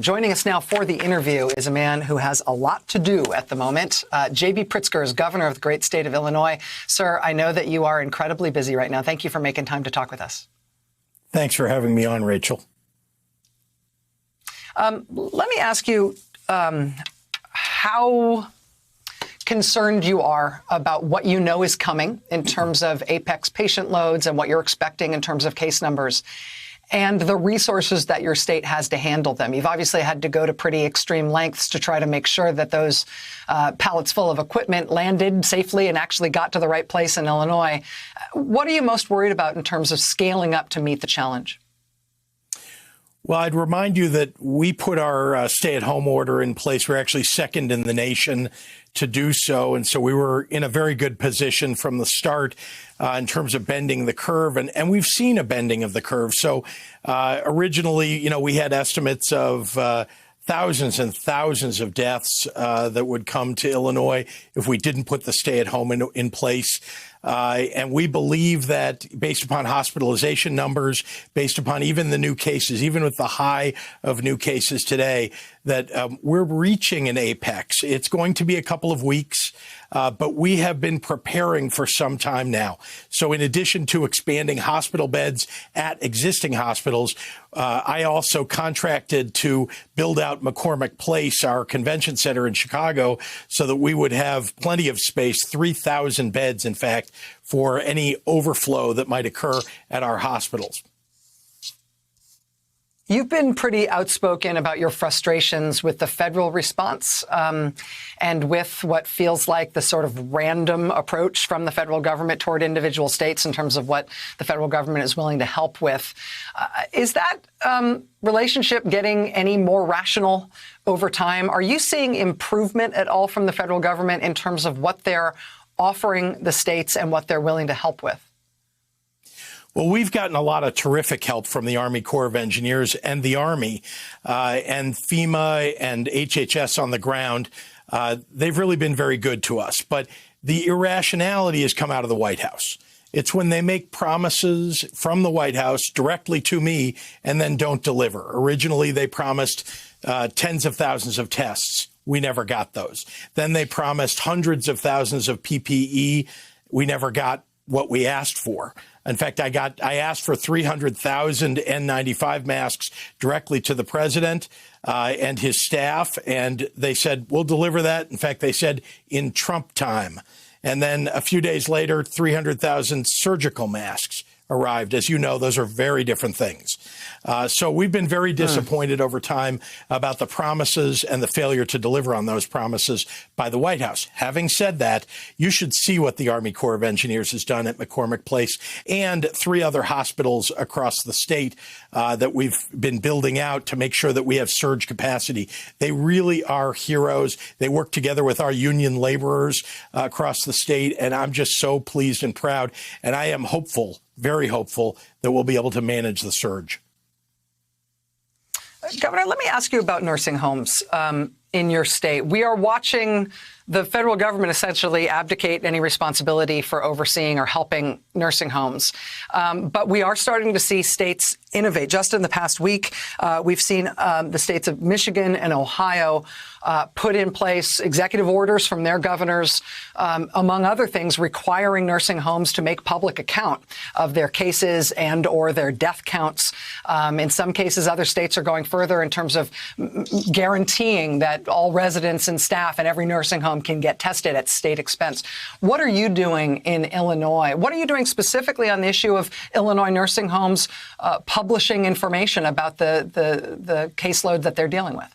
Joining us now for the interview is a man who has a lot to do at the moment. J.B. Pritzker is governor of the great state of Illinois. Sir, I know that you are incredibly busy right now. Thank you for making time to talk with us. Thanks for having me on, Rachel. Let me ask you how concerned you are about what you know is coming in terms of Apex patient loads and what you're expecting in terms of case numbers and the resources that your state has to handle them. You've obviously had to go to pretty extreme lengths to try to make sure that those pallets full of equipment landed safely and actually got to the right place in Illinois. What are you most worried about in terms of scaling up to meet the challenge? Well, I'd remind you that we put our stay-at-home order in place. We're actually second in the nation to do so. And so we were in a very good position from the start in terms of bending the curve. And we've seen a bending of the curve. So originally, we had estimates of thousands and thousands of deaths that would come to Illinois if we didn't put the stay-at-home in place. And we believe that based upon hospitalization numbers, based upon even the new cases, even with the high of new cases today, that we're reaching an apex. It's going to be a couple of weeks, but we have been preparing for some time now. So in addition to expanding hospital beds at existing hospitals, I also contracted to build out McCormick Place, our convention center in Chicago, so that we would have plenty of space, 3,000 beds, in fact, for any overflow that might occur at our hospitals. You've been pretty outspoken about your frustrations with the federal response and with what feels like the sort of random approach from the federal government toward individual states in terms of what the federal government is willing to help with. Is that relationship getting any more rational over time? Are you seeing improvement at all from the federal government in terms of what they're offering the states and what they're willing to help with? Well, we've gotten a lot of terrific help from the Army Corps of Engineers and the Army and FEMA and HHS on the ground. They've really been very good to us. But the irrationality has come out of the White House. It's when they make promises from the White House directly to me and then don't deliver. Originally, they promised tens of thousands of tests. We never got those. Then they promised hundreds of thousands of PPE. We never got what we asked for. In fact, I asked for 300,000 N95 masks directly to the president and his staff, and they said, we'll deliver that. In fact, they said in Trump time. And then a few days later, 300,000 surgical masks arrived. As you know, those are very different things. So we've been very disappointed over time about the promises and the failure to deliver on those promises by the White House. Having said that, you should see what the Army Corps of Engineers has done at McCormick Place and 3 other hospitals across the state that we've been building out to make sure that we have surge capacity. They really are heroes. They work together with our union laborers across the state, and I'm just so pleased and proud. And I am hopeful, very hopeful, that we'll be able to manage the surge. Governor, let me ask you about nursing homes in your state. We are watching the federal government essentially abdicate any responsibility for overseeing or helping nursing homes. But we are starting to see states innovate. Just in the past week, we've seen the states of Michigan and Ohio put in place executive orders from their governors, among other things, requiring nursing homes to make public account of their cases and or their death counts. In some cases, other states are going further in terms of guaranteeing that all residents and staff in every nursing home can get tested at state expense. What are you doing in Illinois? What are you doing specifically on the issue of Illinois nursing homes publishing information about the caseload that they're dealing with?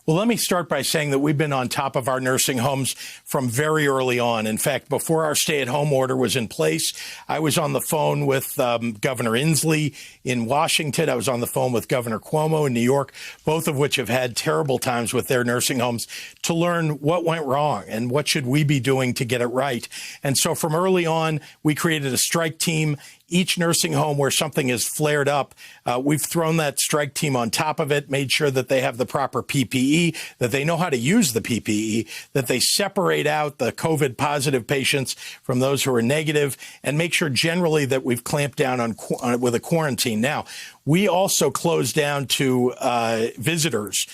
Well, let me start by saying that we've been on top of our nursing homes from very early on. In fact, before our stay-at-home order was in place, I was on the phone with Governor Inslee in Washington. I was on the phone with Governor Cuomo in New York, both of which have had terrible times with their nursing homes, to learn what went wrong and what should we be doing to get it right. And so from early on, we created a strike team. Each nursing home where something is flared up, we've thrown that strike team on top of it, made sure that they have the proper PPE, that they know how to use the PPE, that they separate out the COVID positive patients from those who are negative, and make sure generally that we've clamped down on with a quarantine. Now, we also closed down to visitors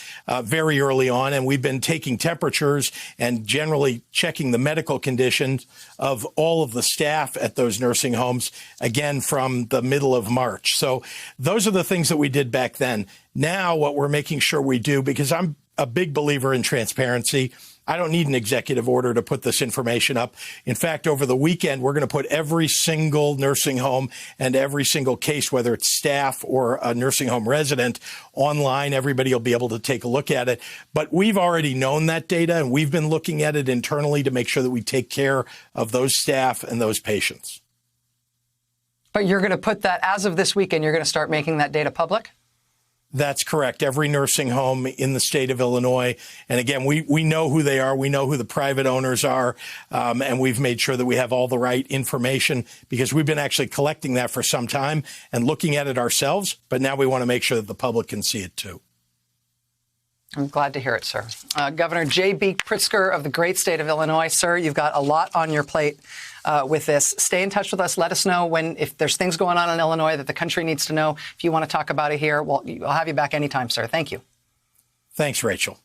very early on, and we've been taking temperatures and generally checking the medical conditions of all of the staff at those nursing homes, again, from the middle of March. So those are the things that we did back then. Now what we're making sure we do, because I'm a big believer in transparency, I don't need an executive order to put this information up. In fact, over the weekend, we're going to put every single nursing home and every single case, whether it's staff or a nursing home resident, online. Everybody will be able to take a look at it. But we've already known that data, and we've been looking at it internally to make sure that we take care of those staff and those patients. But you're going to put that, as of this weekend, you're going to start making that data public? That's correct. Every nursing home in the state of Illinois. And again, we know who they are. We know who the private owners are. And we've made sure that we have all the right information because we've been actually collecting that for some time and looking at it ourselves. But now we want to make sure that the public can see it, too. I'm glad to hear it, sir. Governor J.B. Pritzker of the great state of Illinois. Sir, you've got a lot on your plate with this. Stay in touch with us. Let us know if there's things going on in Illinois that the country needs to know. If you want to talk about it here, well, I'll have you back anytime, sir. Thank you. Thanks, Rachel.